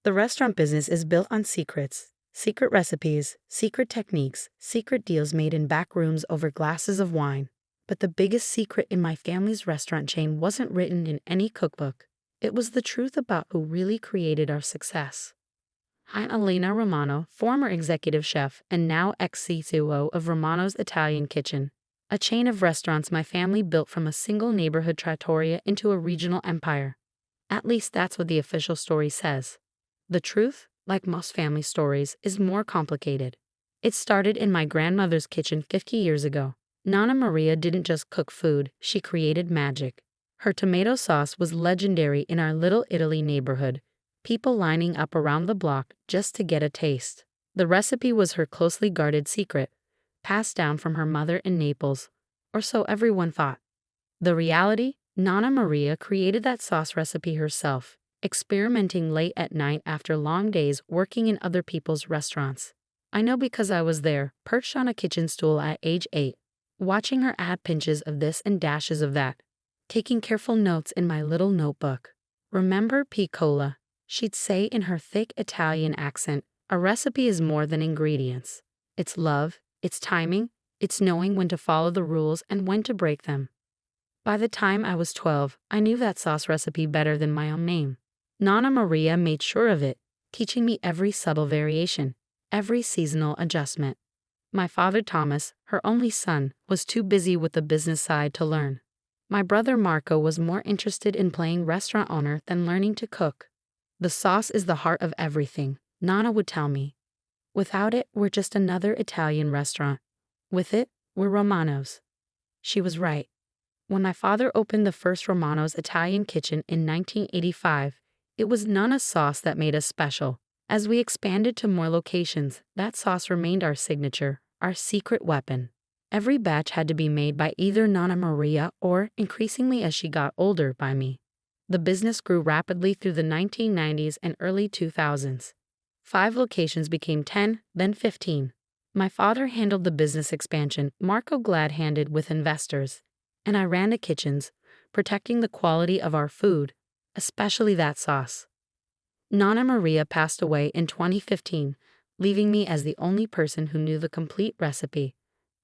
The restaurant business is built on secrets, secret recipes, secret techniques, secret deals made in back rooms over glasses of wine. But the biggest secret in my family's restaurant chain wasn't written in any cookbook. It was the truth about who really created our success. I'm Elena Romano, former executive chef and now ex-COO of Romano's Italian Kitchen, a chain of restaurants my family built from a single neighborhood trattoria into a regional empire. At least that's what the official story says. The truth, like most family stories, is more complicated. It started in my grandmother's kitchen 50 years ago. Nonna Maria didn't just cook food, she created magic. Her tomato sauce was legendary in our Little Italy neighborhood, people lining up around the block just to get a taste. The recipe was her closely guarded secret, passed down from her mother in Naples, or so everyone thought. The reality? Nonna Maria created that sauce recipe herself, experimenting late at night after long days working in other people's restaurants. I know because I was there, perched on a kitchen stool at age 8, watching her add pinches of this and dashes of that, taking careful notes in my little notebook. Remember piccola, she'd say in her thick Italian accent, a recipe is more than ingredients. It's love, it's timing, it's knowing when to follow the rules and when to break them. By the time I was 12, I knew that sauce recipe better than my own name. Nonna Maria made sure of it, teaching me every subtle variation, every seasonal adjustment. My father Thomas, her only son, was too busy with the business side to learn. My brother Marco was more interested in playing restaurant owner than learning to cook. The sauce is the heart of everything, Nonna would tell me. Without it, we're just another Italian restaurant. With it, we're Romano's. She was right. When my father opened the first Romano's Italian Kitchen in 1985, it was Nonna's sauce that made us special. As we expanded to more locations, that sauce remained our signature, our secret weapon. Every batch had to be made by either Nonna Maria or, increasingly as she got older, by me. The business grew rapidly through the 1990s and early 2000s. 5 locations became 10, then 15. My father handled the business expansion, Marco glad-handed with investors, and I ran the kitchens, protecting the quality of our food, especially that sauce. Nonna Maria passed away in 2015, leaving me as the only person who knew the complete recipe.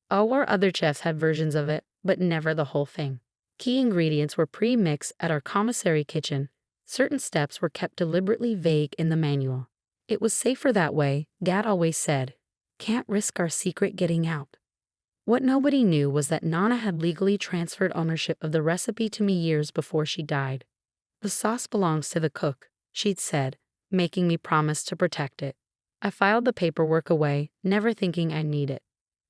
Our other chefs had versions of it, but never the whole thing. Key ingredients were pre-mixed at our commissary kitchen. Certain steps were kept deliberately vague in the manual. It was safer that way, Dad always said. Can't risk our secret getting out. What nobody knew was that Nonna had legally transferred ownership of the recipe to me years before she died. The sauce belongs to the cook, she'd said, making me promise to protect it. I filed the paperwork away, never thinking I'd need it.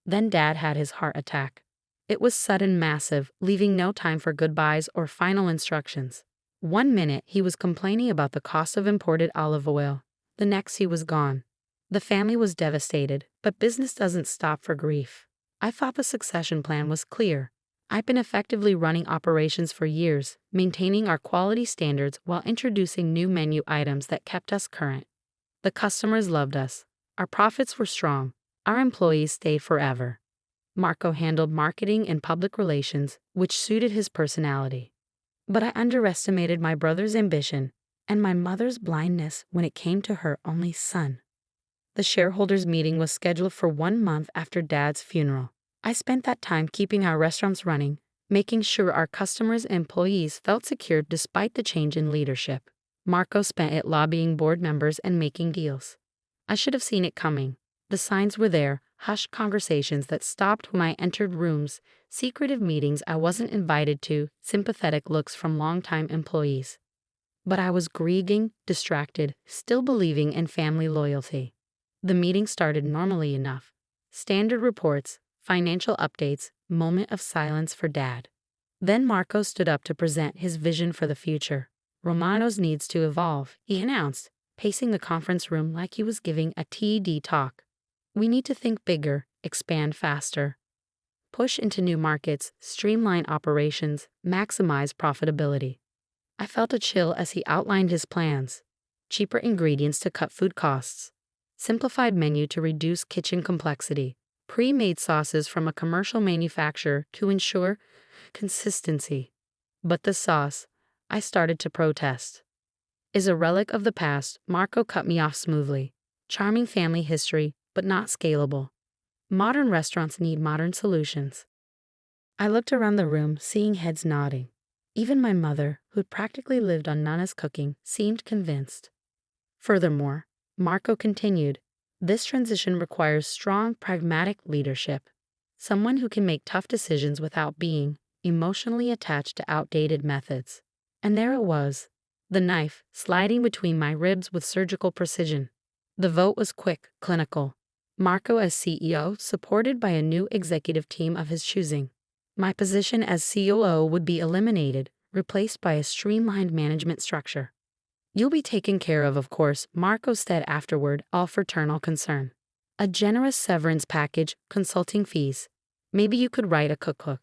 Then Dad had his heart attack. It was sudden, massive, leaving no time for goodbyes or final instructions. One minute he was complaining about the cost of imported olive oil. The next he was gone. The family was devastated, but business doesn't stop for grief. I thought the succession plan was clear. I've been effectively running operations for years, maintaining our quality standards while introducing new menu items that kept us current. The customers loved us. Our profits were strong. Our employees stayed forever. Marco handled marketing and public relations, which suited his personality. But I underestimated my brother's ambition and my mother's blindness when it came to her only son. The shareholders' meeting was scheduled for 1 month after Dad's funeral. I spent that time keeping our restaurants running, making sure our customers and employees felt secure despite the change in leadership. Marco spent it lobbying board members and making deals. I should have seen it coming. The signs were there, hushed conversations that stopped when I entered rooms, secretive meetings I wasn't invited to, sympathetic looks from longtime employees. But I was grieving, distracted, still believing in family loyalty. The meeting started normally enough. Standard reports, financial updates, moment of silence for Dad. Then Marco stood up to present his vision for the future. Romano's needs to evolve, he announced, pacing the conference room like he was giving a TED talk. We need to think bigger, expand faster. Push into new markets, streamline operations, maximize profitability. I felt a chill as he outlined his plans. Cheaper ingredients to cut food costs. Simplified menu to reduce kitchen complexity, pre-made sauces from a commercial manufacturer to ensure consistency. But the sauce, I started to protest. is a relic of the past. Marco cut me off smoothly. Charming family history, but not scalable. Modern restaurants need modern solutions. I looked around the room, seeing heads nodding. Even my mother, who'd practically lived on Nana's cooking, seemed convinced. Furthermore, Marco continued, this transition requires strong, pragmatic leadership. Someone who can make tough decisions without being emotionally attached to outdated methods. And there it was, the knife sliding between my ribs with surgical precision. The vote was quick, clinical. Marco as CEO, supported by a new executive team of his choosing. My position as COO would be eliminated, replaced by a streamlined management structure. You'll be taken care of course, Marco said afterward, all fraternal concern. A generous severance package, consulting fees. Maybe you could write a cookbook.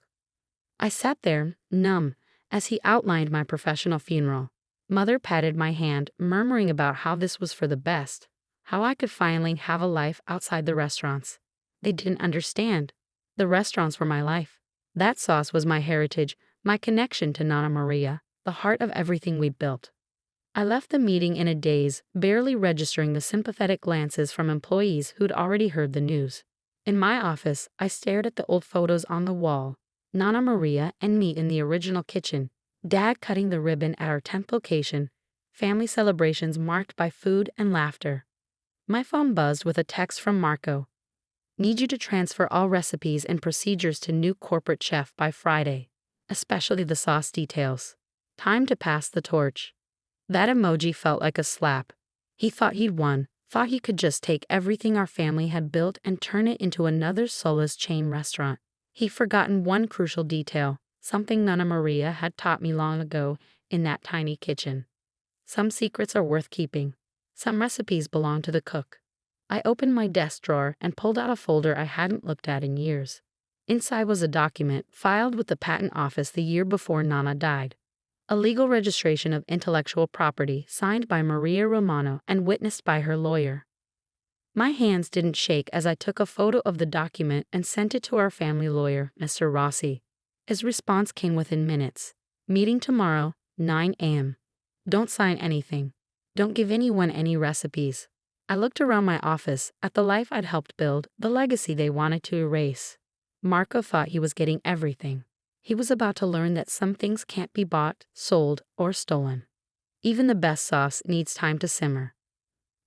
I sat there, numb, as he outlined my professional funeral. Mother patted my hand, murmuring about how this was for the best, how I could finally have a life outside the restaurants. They didn't understand. The restaurants were my life. That sauce was my heritage, my connection to Nana Maria, the heart of everything we built. I left the meeting in a daze, barely registering the sympathetic glances from employees who'd already heard the news. In my office, I stared at the old photos on the wall, Nana Maria and me in the original kitchen, Dad cutting the ribbon at our 10th location, family celebrations marked by food and laughter. My phone buzzed with a text from Marco. Need you to transfer all recipes and procedures to new corporate chef by Friday, especially the sauce details. Time to pass the torch. That emoji felt like a slap. He thought he'd won, thought he could just take everything our family had built and turn it into another soulless chain restaurant. He'd forgotten one crucial detail, something Nana Maria had taught me long ago in that tiny kitchen. Some secrets are worth keeping. Some recipes belong to the cook. I opened my desk drawer and pulled out a folder I hadn't looked at in years. Inside was a document filed with the patent office the year before Nana died. A legal registration of intellectual property signed by Maria Romano and witnessed by her lawyer. My hands didn't shake as I took a photo of the document and sent it to our family lawyer, Mr. Rossi. His response came within minutes. Meeting tomorrow, 9 a.m. Don't sign anything. Don't give anyone any recipes. I looked around my office at the life I'd helped build, the legacy they wanted to erase. Marco thought he was getting everything. He was about to learn that some things can't be bought, sold, or stolen. Even the best sauce needs time to simmer.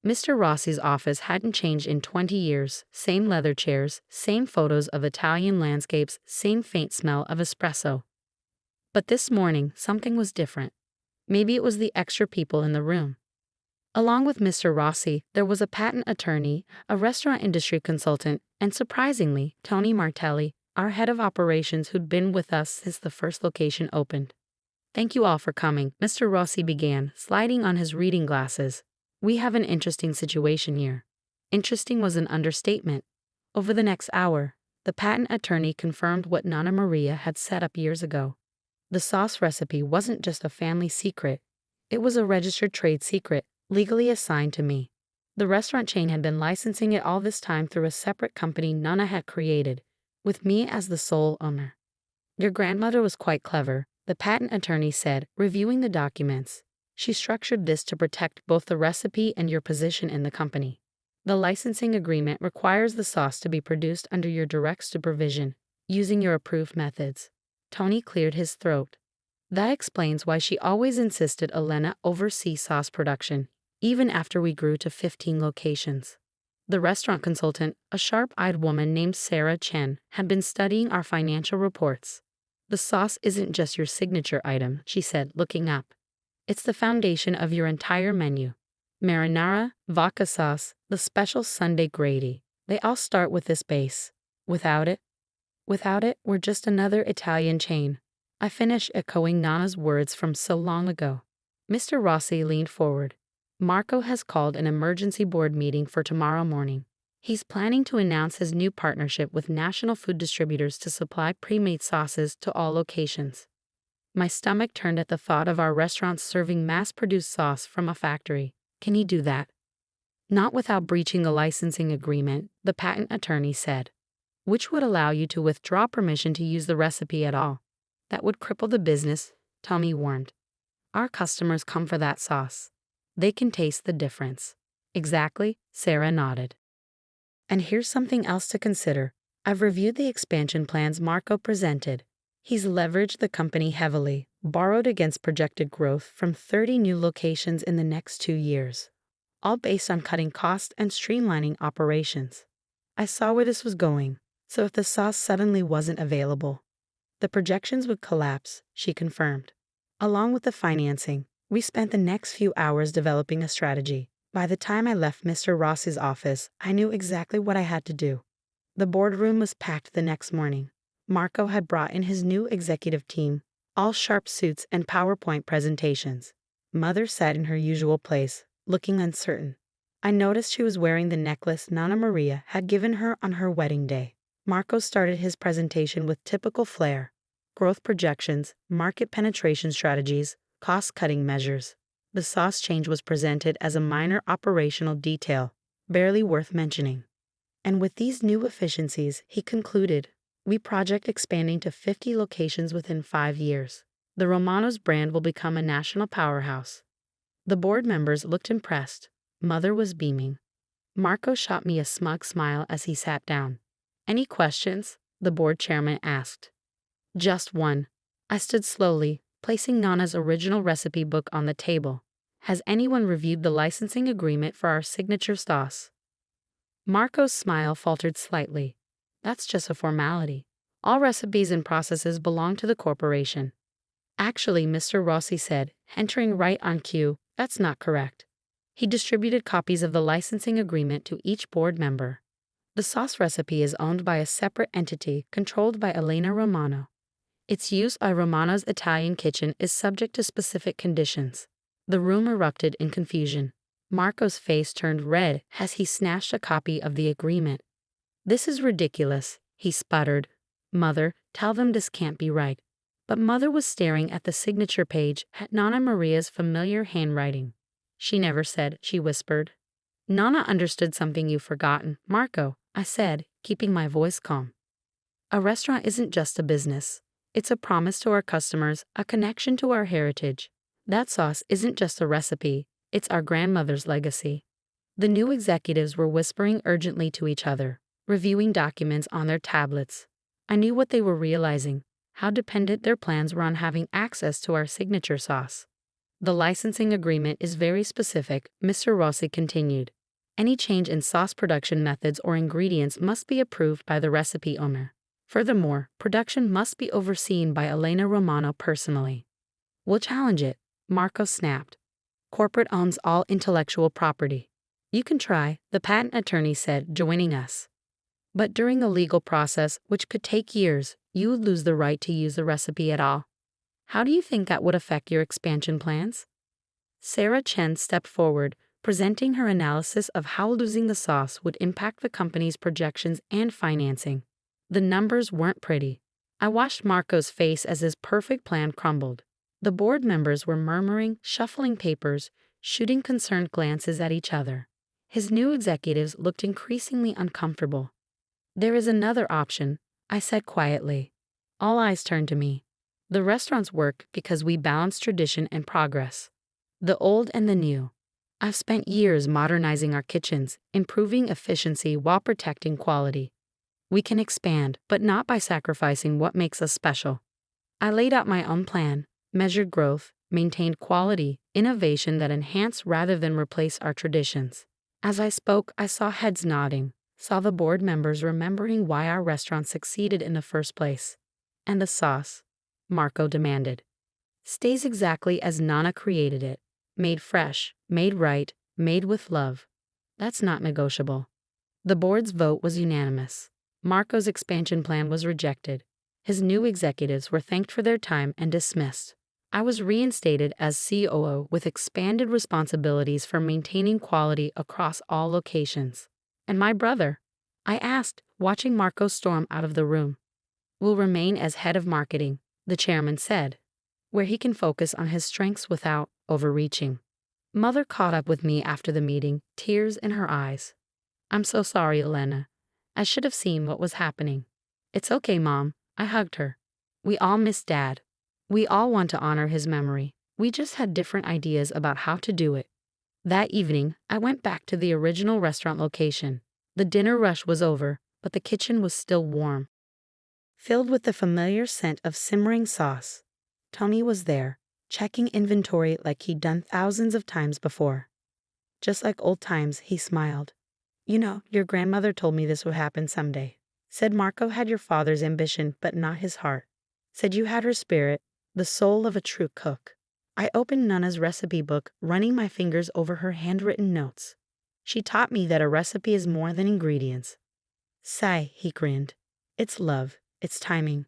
Mr. Rossi's office hadn't changed in 20 years. Same leather chairs, same photos of Italian landscapes, same faint smell of espresso. But this morning, something was different. Maybe it was the extra people in the room. Along with Mr. Rossi, there was a patent attorney, a restaurant industry consultant, and surprisingly, Tony Martelli, our head of operations who'd been with us since the first location opened. Thank you all for coming, Mr. Rossi began, sliding on his reading glasses. We have an interesting situation here. Interesting was an understatement. Over the next hour, the patent attorney confirmed what Nana Maria had set up years ago. The sauce recipe wasn't just a family secret. It was a registered trade secret, legally assigned to me. The restaurant chain had been licensing it all this time through a separate company Nana had created, with me as the sole owner. Your grandmother was quite clever, the patent attorney said, reviewing the documents. She structured this to protect both the recipe and your position in the company. The licensing agreement requires the sauce to be produced under your direct supervision, using your approved methods. Tony cleared his throat. That explains why she always insisted Elena oversee sauce production, even after we grew to 15 locations. The restaurant consultant, a sharp-eyed woman named Sarah Chen, had been studying our financial reports. The sauce isn't just your signature item, she said, looking up. It's the foundation of your entire menu. Marinara, vodka sauce, the special Sunday gravy. They all start with this base. Without it, we're just another Italian chain. I finished echoing Nana's words from so long ago. Mr. Rossi leaned forward. Marco has called an emergency board meeting for tomorrow morning. He's planning to announce his new partnership with national food distributors to supply pre-made sauces to all locations. My stomach turned at the thought of our restaurants serving mass-produced sauce from a factory. Can he do that? Not without breaching the licensing agreement, the patent attorney said, which would allow you to withdraw permission to use the recipe at all. That would cripple the business, Tommy warned. Our customers come for that sauce. They can taste the difference. Exactly, Sarah nodded. And here's something else to consider. I've reviewed the expansion plans Marco presented. He's leveraged the company heavily, borrowed against projected growth from 30 new locations in the next 2 years, all based on cutting costs and streamlining operations. I saw where this was going, so if the sauce suddenly wasn't available, the projections would collapse, she confirmed. Along with the financing, we spent the next few hours developing a strategy. By the time I left Mr. Rossi's office, I knew exactly what I had to do. The boardroom was packed the next morning. Marco had brought in his new executive team, all sharp suits and PowerPoint presentations. Mother sat in her usual place, looking uncertain. I noticed she was wearing the necklace Nana Maria had given her on her wedding day. Marco started his presentation with typical flair: growth projections, market penetration strategies, cost-cutting measures. The sauce change was presented as a minor operational detail, barely worth mentioning. And with these new efficiencies, he concluded, we project expanding to 50 locations within 5 years. The Romano's brand will become a national powerhouse. The board members looked impressed. Mother was beaming. Marco shot me a smug smile as he sat down. Any questions? The board chairman asked. Just one. I stood slowly, placing Nana's original recipe book on the table. Has anyone reviewed the licensing agreement for our signature sauce? Marco's smile faltered slightly. That's just a formality. All recipes and processes belong to the corporation. Actually, Mr. Rossi said, entering right on cue, that's not correct. He distributed copies of the licensing agreement to each board member. The sauce recipe is owned by a separate entity controlled by Elena Romano. Its use by Romano's Italian kitchen is subject to specific conditions. The room erupted in confusion. Marco's face turned red as he snatched a copy of the agreement. This is ridiculous, he sputtered. Mother, tell them this can't be right. But Mother was staring at the signature page at Nana Maria's familiar handwriting. She never said, she whispered. Nana understood something you've forgotten, Marco, I said, keeping my voice calm. A restaurant isn't just a business. It's a promise to our customers, a connection to our heritage. That sauce isn't just a recipe, it's our grandmother's legacy. The new executives were whispering urgently to each other, reviewing documents on their tablets. I knew what they were realizing, how dependent their plans were on having access to our signature sauce. The licensing agreement is very specific, Mr. Rossi continued. Any change in sauce production methods or ingredients must be approved by the recipe owner. Furthermore, production must be overseen by Elena Romano personally. We'll challenge it, Marco snapped. Corporate owns all intellectual property. You can try, the patent attorney said, joining us. But during the legal process, which could take years, you would lose the right to use the recipe at all. How do you think that would affect your expansion plans? Sarah Chen stepped forward, presenting her analysis of how losing the sauce would impact the company's projections and financing. The numbers weren't pretty. I watched Marco's face as his perfect plan crumbled. The board members were murmuring, shuffling papers, shooting concerned glances at each other. His new executives looked increasingly uncomfortable. There is another option, I said quietly. All eyes turned to me. The restaurants work because we balance tradition and progress. The old and the new. I've spent years modernizing our kitchens, improving efficiency while protecting quality. We can expand, but not by sacrificing what makes us special. I laid out my own plan, measured growth, maintained quality, innovation that enhance rather than replace our traditions. As I spoke, I saw heads nodding, saw the board members remembering why our restaurant succeeded in the first place. And the sauce, Marco demanded, stays exactly as Nana created it. Made fresh, made right, made with love. That's not negotiable. The board's vote was unanimous. Marco's expansion plan was rejected. His new executives were thanked for their time and dismissed. I was reinstated as COO with expanded responsibilities for maintaining quality across all locations. And my brother? I asked, watching Marco storm out of the room. Will remain as head of marketing, the chairman said, where he can focus on his strengths without overreaching. Mother caught up with me after the meeting, tears in her eyes. I'm so sorry, Elena. I should have seen what was happening. It's okay, Mom, I hugged her. We all miss Dad. We all want to honor his memory. We just had different ideas about how to do it. That evening, I went back to the original restaurant location. The dinner rush was over, but the kitchen was still warm, filled with the familiar scent of simmering sauce. Tony was there, checking inventory like he'd done thousands of times before. Just like old times, he smiled. "You know, your grandmother told me this would happen someday. Said Marco had your father's ambition, but not his heart. Said you had her spirit, the soul of a true cook." I opened Nana's recipe book, running my fingers over her handwritten notes. She taught me that a recipe is more than ingredients. "Sai," he grinned. "It's love, it's timing,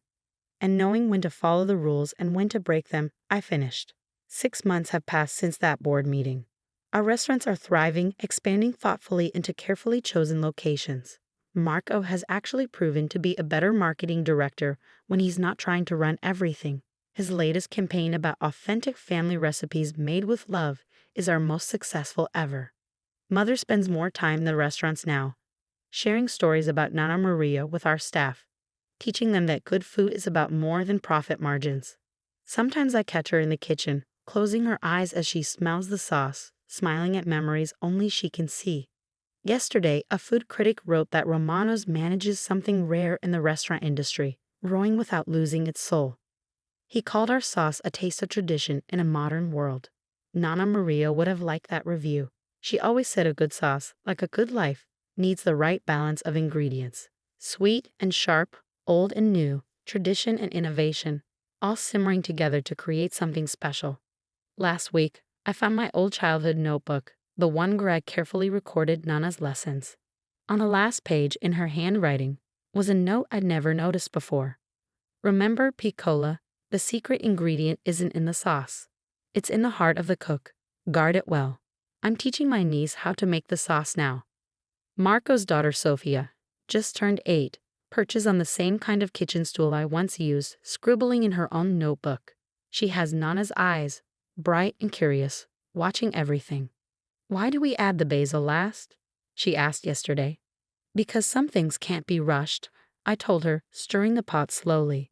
and knowing when to follow the rules and when to break them." I finished. 6 months have passed since that board meeting. Our restaurants are thriving, expanding thoughtfully into carefully chosen locations. Marco has actually proven to be a better marketing director when he's not trying to run everything. His latest campaign about authentic family recipes made with love is our most successful ever. Mother spends more time in the restaurants now, sharing stories about Nana Maria with our staff, teaching them that good food is about more than profit margins. Sometimes I catch her in the kitchen, closing her eyes as she smells the sauce, smiling at memories only she can see. Yesterday, a food critic wrote that Romano's manages something rare in the restaurant industry, growing without losing its soul. He called our sauce a taste of tradition in a modern world. Nana Maria would have liked that review. She always said a good sauce, like a good life, needs the right balance of ingredients. Sweet and sharp, old and new, tradition and innovation, all simmering together to create something special. Last week, I found my old childhood notebook, the one where I carefully recorded Nana's lessons. On the last page, in her handwriting, was a note I'd never noticed before. "Remember, Piccola, the secret ingredient isn't in the sauce. It's in the heart of the cook. Guard it well." I'm teaching my niece how to make the sauce now. Marco's daughter Sophia, just turned 8, perches on the same kind of kitchen stool I once used, scribbling in her own notebook. She has Nana's eyes, bright and curious, watching everything. "Why do we add the basil last?" she asked yesterday. "Because some things can't be rushed," I told her, stirring the pot slowly.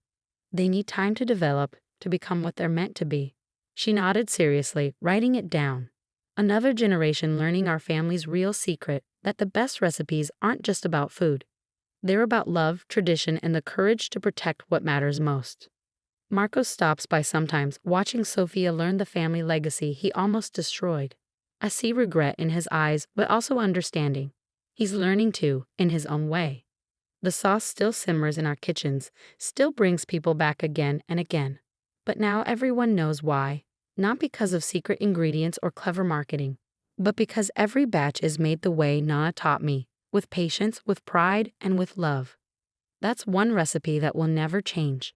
"They need time to develop, to become what they're meant to be." She nodded seriously, writing it down. Another generation learning our family's real secret, that the best recipes aren't just about food. They're about love, tradition, and the courage to protect what matters most. Marco stops by sometimes, watching Sophia learn the family legacy he almost destroyed. I see regret in his eyes, but also understanding. He's learning too, in his own way. The sauce still simmers in our kitchens, still brings people back again and again. But now everyone knows why, not because of secret ingredients or clever marketing, but because every batch is made the way Nana taught me, with patience, with pride, and with love. That's one recipe that will never change.